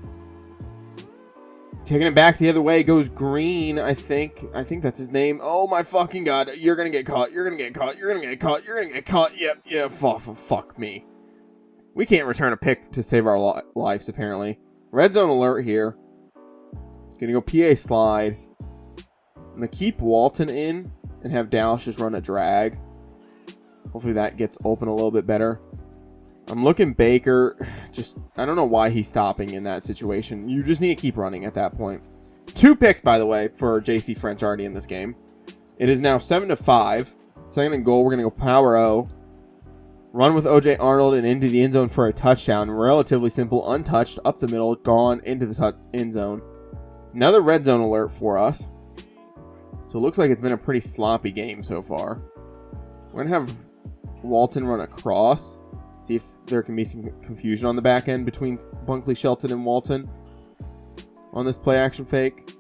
Taking it back the other way goes Green, I think. I think that's his name. Oh my fucking god. You're going to get caught. You're going to get caught. You're going to get caught. You're going to get caught. Yep. Yeah. Fuck me. We can't return a pick to save our lives, apparently. Red zone alert here. Going to go PA slide. I'm going to keep Walton in and have Dallas just run a drag. Hopefully that gets open a little bit better. I'm looking Baker. I don't know why he's stopping in that situation. You just need to keep running at that point. 2 picks, by the way, for JC French already in this game. It is now 7-5. 2nd and goal. We're going to go power O. Run with OJ Arnold and into the end zone for a touchdown. Relatively simple. Untouched. Up the middle. Gone into the end zone. Another red zone alert for us. So it looks like it's been a pretty sloppy game so far. We're going to have Walton run across. See if there can be some confusion on the back end between Bunkley Shelton and Walton on this play action fake.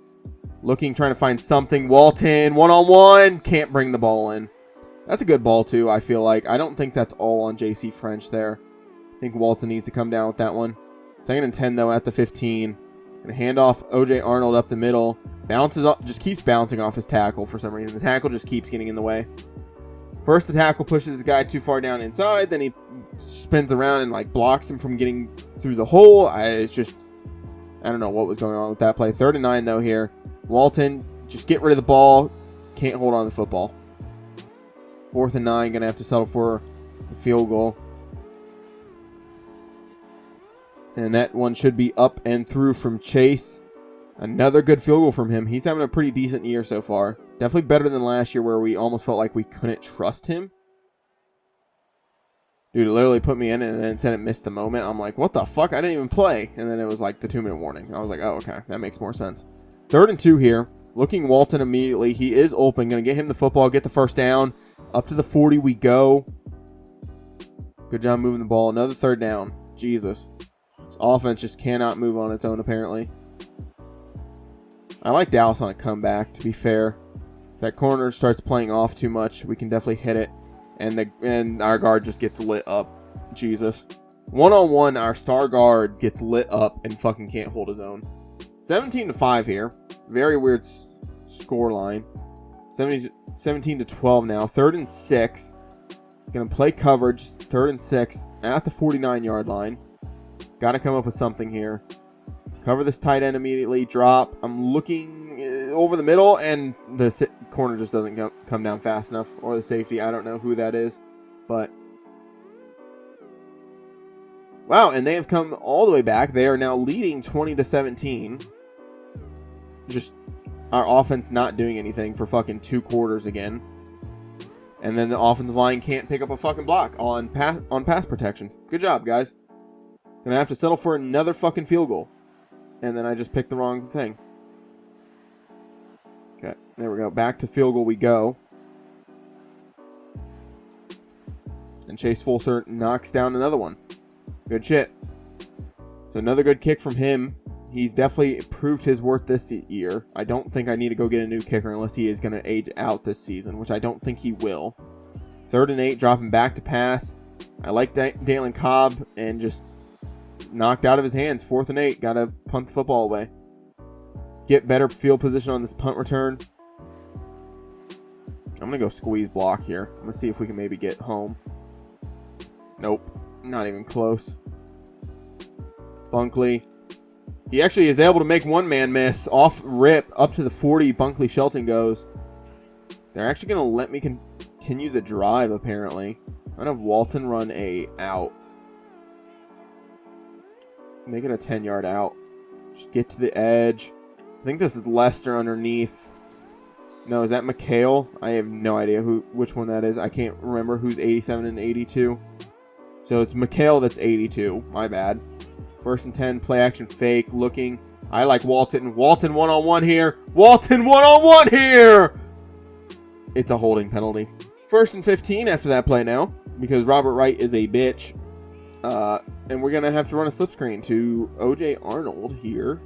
Trying to find something. Walton, 1-on-1. Can't bring the ball in. That's a good ball, too, I feel like. I don't think that's all on JC French there. I think Walton needs to come down with that one. 2nd and 10, though, at the 15. Gonna hand off OJ Arnold up the middle. Bounces up, just keeps bouncing off his tackle for some reason. The tackle just keeps getting in the way. First, the tackle pushes the guy too far down inside. Then he spins around and blocks him from getting through the hole. I don't know what was going on with that play. 3rd and 9 though here. Walton, just get rid of the ball. Can't hold on to the football. 4th and 9, gonna have to settle for the field goal. And that one should be up and through from Chase. Another good field goal from him. He's having a pretty decent year so far. Definitely better than last year where we almost felt like we couldn't trust him. Dude, it literally put me in and then said it missed the moment. I'm like, what the fuck? I didn't even play. And then it was like the 2-minute warning. I was like, oh, okay. That makes more sense. 3rd and 2 here. Looking Walton immediately. He is open. Going to get him the football. Get the first down. Up to the 40 we go. Good job moving the ball. Another 3rd down. Jesus. This offense just cannot move on its own, apparently. I like Dallas on a comeback, to be fair. I that corner starts playing off too much, we can definitely hit it. And our guard just gets lit up. Jesus. One-on-one, our star guard gets lit up and fucking can't hold his own. 17-5 here. Very weird score line. 17-12 now. 3rd and 6. Gonna play coverage. 3rd and 6 at the 49-yard line. Gotta come up with something here. Cover this tight end immediately. Drop. I'm looking over the middle, and the corner just doesn't come down fast enough. Or the safety. I don't know who that is. But wow, and they have come all the way back. They are now leading 20-17. Just our offense not doing anything for fucking 2 quarters again. And then the offensive line can't pick up a fucking block on pass protection. Good job, guys. Gonna have to settle for another fucking field goal. And then I just picked the wrong thing. Okay, there we go. Back to field goal we go. And Chase Fulser knocks down another one. Good shit. So another good kick from him. He's definitely proved his worth this year. I don't think I need to go get a new kicker unless he is going to age out this season, which I don't think he will. 3rd and 8, dropping back to pass. I like Dalen Cobb, and just knocked out of his hands. 4th and 8, got to punt the football away. Get better field position on this punt return. I'm going to go squeeze block here. I'm going to see if we can maybe get home. Nope. Not even close. Bunkley. He actually is able to make one man miss. Off rip. Up to the 40. Bunkley Shelton goes. They're actually going to let me continue the drive, apparently. I'm going to have Walton run a out. Make it a 10-yard out. Just get to the edge. I think this is Lester underneath. No, is that McHale? I have no idea which one that is. I can't remember who's 87 and 82. So it's McHale that's 82. My bad. 1st and 10, play action fake, looking. I like Walton. Walton one-on-one here. Walton one-on-one here! It's a holding penalty. 1st and 15 after that play now, because Robert Wright is a bitch. And we're going to have to run a slip screen to O.J. Arnold here.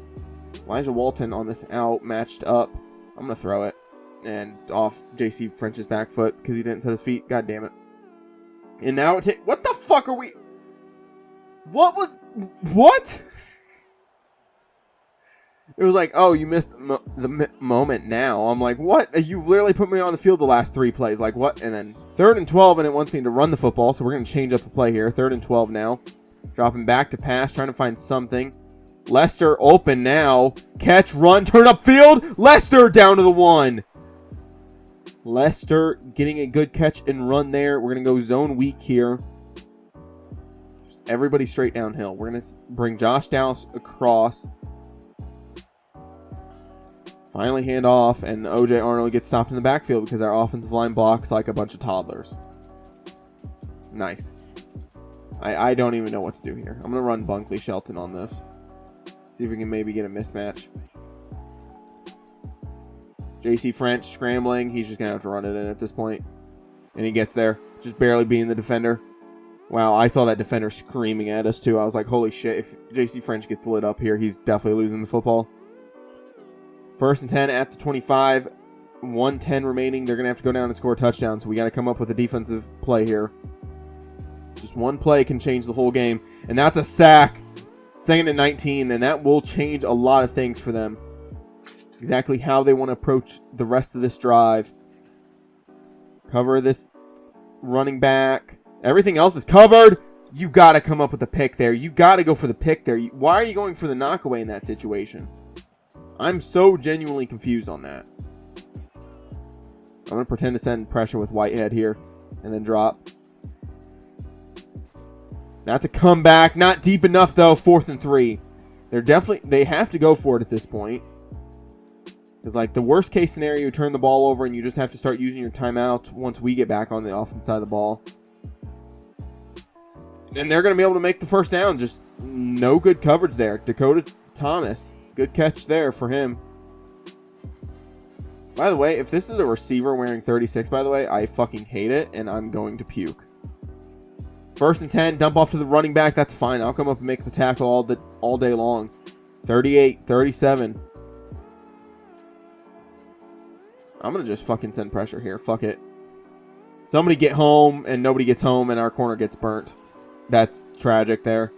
Elijah Walton on this out, matched up. I'm going to throw it. And off J.C. French's back foot because he didn't set his feet. God damn it. And now what the fuck are we... What? It was like, oh, you missed the moment now. I'm like, what? You've literally put me on the field the last 3 plays. Like, what? And then 3rd and 12, and it wants me to run the football, so we're going to change up the play here. 3rd and 12 now. Dropping back to pass, trying to find something. Lester open now. Catch, run, turn upfield. Lester down to the 1. Lester getting a good catch and run there. We're going to go zone weak here. Just everybody straight downhill. We're going to bring Josh Dowse across. Finally hand off, and O.J. Arnold gets stopped in the backfield because our offensive line blocks like a bunch of toddlers. Nice. I don't even know what to do here. I'm going to run Bunkley Shelton on this. See if we can maybe get a mismatch. J.C. French scrambling. He's just going to have to run it in at this point. And he gets there. Just barely beating the defender. Wow, I saw that defender screaming at us too. I was like, holy shit. If J.C. French gets lit up here, he's definitely losing the football. 1st and 10 at the 25. 1:10 remaining. They're going to have to go down and score a touchdown. So we got to come up with a defensive play here. Just one play can change the whole game. And that's a sack. 2nd and 19. And that will change a lot of things for them. Exactly how they want to approach the rest of this drive. Cover this running back. Everything else is covered. You got to come up with a pick there. You got to go for the pick there. Why are you going for the knockaway in that situation? I'm so genuinely confused on that. I'm going to pretend to send pressure with Whitehead here. And then drop. That's a comeback. Not deep enough, though. 4th and 3. They have to go for it at this point. Because, like, the worst case scenario, you turn the ball over and you just have to start using your timeout once we get back on the offense side of the ball. And they're going to be able to make the first down. Just no good coverage there. Dakota Thomas. Good catch there for him. By the way, if this is a receiver wearing 36, by the way, I fucking hate it, and I'm going to puke. 1st and 10, dump off to the running back. That's fine. I'll come up and make the tackle all day long. 38, 37. I'm going to just fucking send pressure here. Fuck it. Somebody get home, and nobody gets home, and our corner gets burnt. That's tragic there.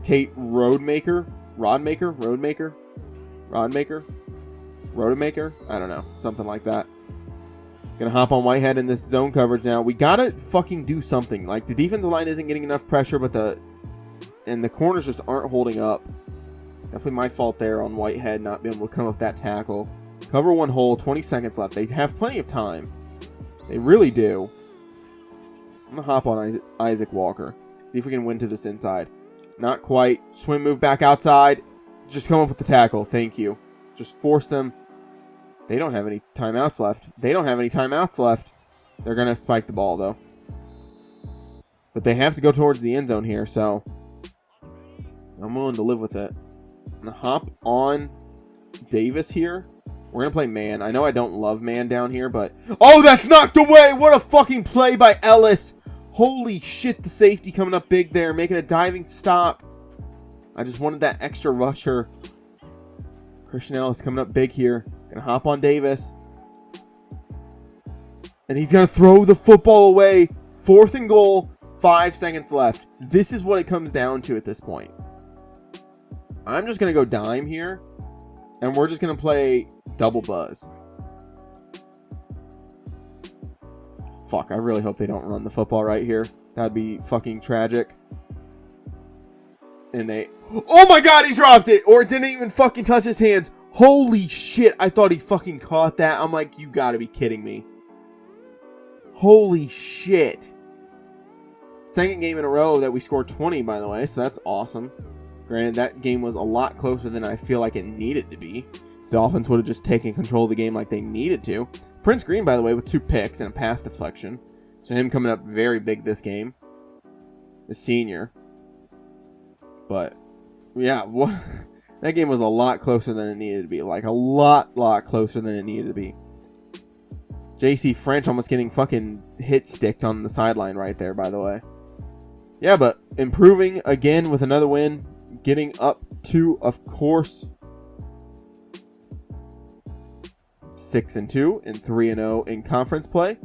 Tate Rodemaker? I don't know. Something like that. Gonna hop on Whitehead in this zone coverage now. We gotta fucking do something. Like, the defensive line isn't getting enough pressure, but the corners just aren't holding up. Definitely my fault there on Whitehead not being able to come up that tackle. Cover one hole, 20 seconds left. They have plenty of time. They really do. I'm gonna hop on Isaac Walker. See if we can win to this inside. Not quite. Swim move back outside. Just come up with the tackle. Thank you. Just force them. They don't have any timeouts left. They're going to spike the ball, though. But they have to go towards the end zone here, so I'm willing to live with it. I'm going to hop on Davis here. We're going to play man. I know I don't love man down here, but... Oh, that's knocked away! What a fucking play by Ellis! Holy shit, the safety coming up big there, making a diving stop. I just wanted that extra rusher. Christian Ellis coming up big here. Gonna hop on Davis. And he's gonna throw the football away. 4th and goal. 5 seconds left. This is what it comes down to at this point. I'm just gonna go dime here. And we're just gonna play double buzz. Fuck, I really hope they don't run the football right here. That'd be fucking tragic. And they... Oh my god, he dropped it! Or it didn't even fucking touch his hands. Holy shit, I thought he fucking caught that. I'm like, you gotta be kidding me. Holy shit. Second game in a row that we scored 20, by the way, so that's awesome. Granted, that game was a lot closer than I feel like it needed to be. If the offense would have just taken control of the game like they needed to. Prince Green, by the way, with 2 picks and a pass deflection. So him coming up very big this game. The senior. But, yeah, that game was a lot closer than it needed to be. Like, a lot closer than it needed to be. JC French almost getting fucking hit sticked on the sideline right there, by the way. Yeah, but improving again with another win. Getting up to, of course, 6-2 and 3-0 in conference play.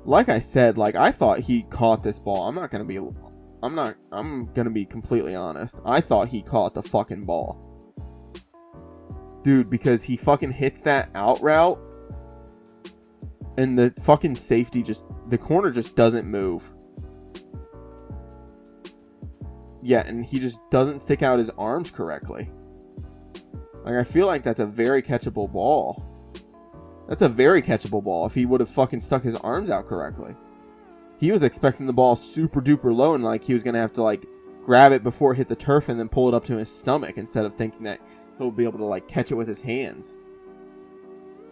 Like I said, like, I thought he caught this ball. I'm gonna be completely honest. I thought he caught the fucking ball. Dude, because he fucking hits that out route and the fucking safety the corner just doesn't move. Yeah, and he just doesn't stick out his arms correctly. Like, I feel like that's a very catchable ball. That's a very catchable ball if he would have fucking stuck his arms out correctly. He was expecting the ball super duper low and like he was going to have to like grab it before it hit the turf and then pull it up to his stomach instead of thinking that he'll be able to like catch it with his hands.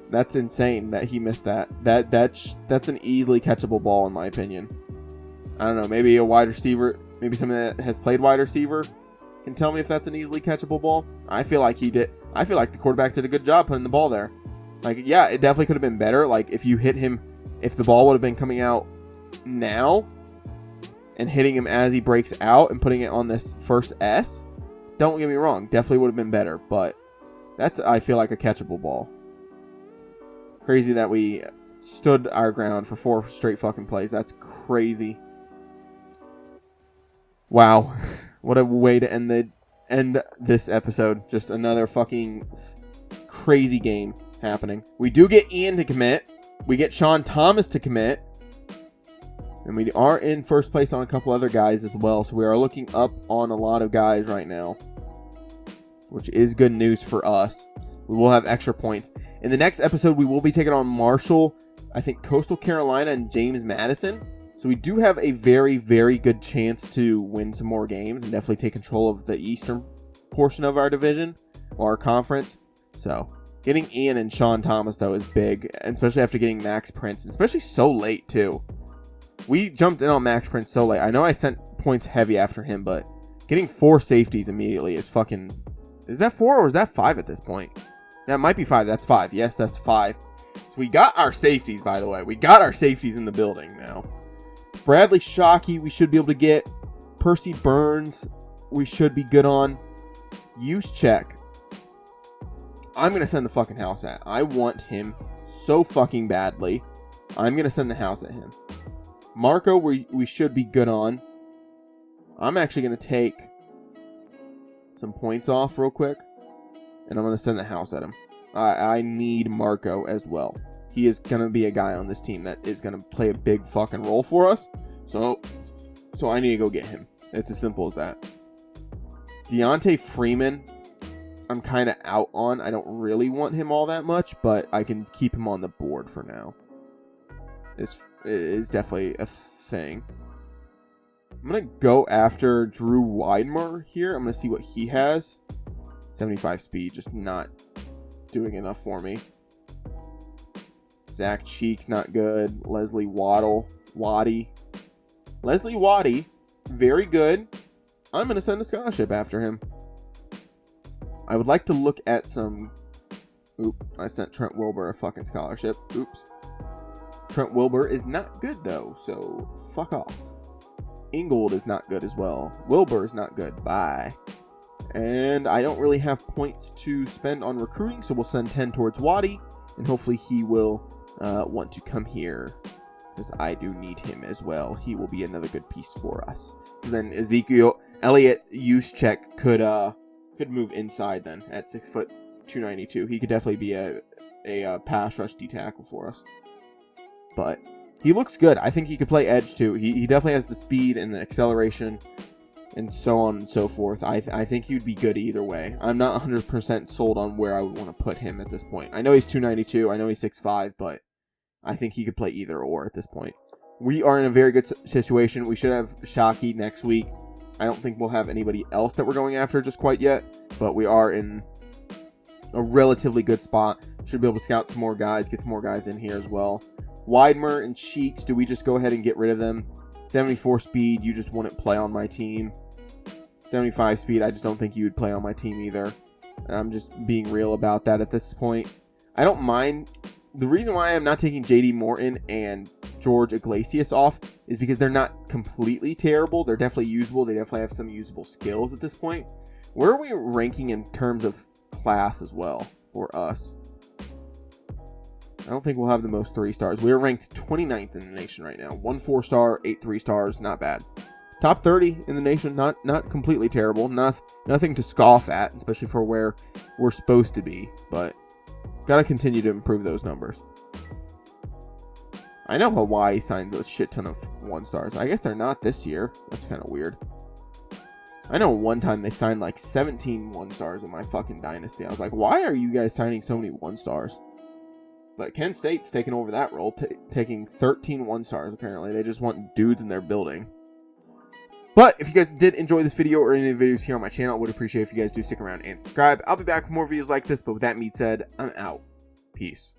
That's insane that he missed that. That's an easily catchable ball in my opinion. I don't know, maybe a wide receiver, maybe somebody that has played wide receiver can tell me if that's an easily catchable ball. I feel like he did. I feel like the quarterback did a good job putting the ball there. Like, yeah, it definitely could have been better. Like, if you hit him, if the ball would have been coming out now and hitting him as he breaks out and putting it on this first S, don't get me wrong, definitely would have been better. But that's, I feel like, a catchable ball. Crazy that we stood our ground for 4 straight fucking plays. That's crazy. Wow. What a way to end this episode. Just another fucking crazy game happening. We do get Ian to commit. We get Sean Thomas to commit. And we are in first place on a couple other guys as well. So we are looking up on a lot of guys right now, which is good news for us. We will have extra points. In the next episode, we will be taking on Marshall, I think Coastal Carolina, and James Madison. So we do have a very, very good chance to win some more games and definitely take control of the eastern portion of our division or our conference. So getting Ian and Sean Thomas, though, is big, especially after getting Max Prince, especially so late, too. We jumped in on Max Prince so late. I know I sent points heavy after him, but getting 4 safeties immediately is fucking... Is that 4 or is that 5 at this point? That might be 5. That's 5. Yes, that's 5. So we got our safeties, by the way. We got our safeties in the building now. Bradley Shockey, we should be able to get. Percy Burns, we should be good on. Use check. I'm going to send the fucking house at. I want him so fucking badly. I'm going to send the house at him. Marco, we should be good on. I'm actually going to take some points off real quick. And I'm going to send the house at him. I need Marco as well. He is going to be a guy on this team that is going to play a big fucking role for us. So I need to go get him. It's as simple as that. Deontay Freeman, I'm kind of out on. I don't really want him all that much, but I can keep him on the board for now. It is definitely a thing. I'm going to go after Drew Widemer here. I'm going to see what he has. 75 speed, just not doing enough for me. Zach Cheek's not good. Leslie Waddy, very good. I'm going to send a scholarship after him. I would like to look at some... Oop, I sent Trent Wilbur a fucking scholarship. Oops. Trent Wilbur is not good, though, so fuck off. Ingold is not good as well. Wilbur is not good. Bye. And I don't really have points to spend on recruiting, so we'll send 10 towards Waddy, and hopefully he will want to come here, because I do need him as well. He will be another good piece for us. Then Elliot Juszczyk could move inside then at 6 foot 292. He could definitely be a pass rush D tackle for us. But he looks good. I think he could play edge too. He definitely has the speed and the acceleration and so on and so forth. I think he would be good either way. I'm not 100% sold on where I would want to put him at this point. I know he's 292. I know he's 6'5", but I think he could play either or at this point. We are in a very good situation. We should have Shockey next week. I don't think we'll have anybody else that we're going after just quite yet, but we are in a relatively good spot. Should be able to scout some more guys, get some more guys in here as well. Widemer and Cheeks, do we just go ahead and get rid of them? 74 speed, you just wouldn't play on my team. 75 speed, I just don't think you would play on my team either. I'm just being real about that at this point. I don't mind. The reason why I'm not taking JD Morton and George Iglesias off is because they're not completely terrible. They're definitely usable. They definitely have some usable skills at this point. Where are we ranking in terms of class as well for us? I don't think we'll have the most 3 stars. We're ranked 29th in the nation right now. 1 4-star, 8 3-stars, not bad. Top 30 in the nation, not completely terrible. Nothing to scoff at, especially for where we're supposed to be. But gotta continue to improve those numbers. I know Hawaii signs a shit ton of 1-stars. I guess they're not this year. That's kind of weird. I know one time they signed like 17 1-stars in my fucking dynasty. I was like, why are you guys signing so many 1-stars? But Kent State's taking over that role, taking 13 1-stars apparently. They just want dudes in their building. But if you guys did enjoy this video or any of the videos here on my channel, I would appreciate if you guys do stick around and subscribe. I'll be back with more videos like this, but with that being said, I'm out. Peace.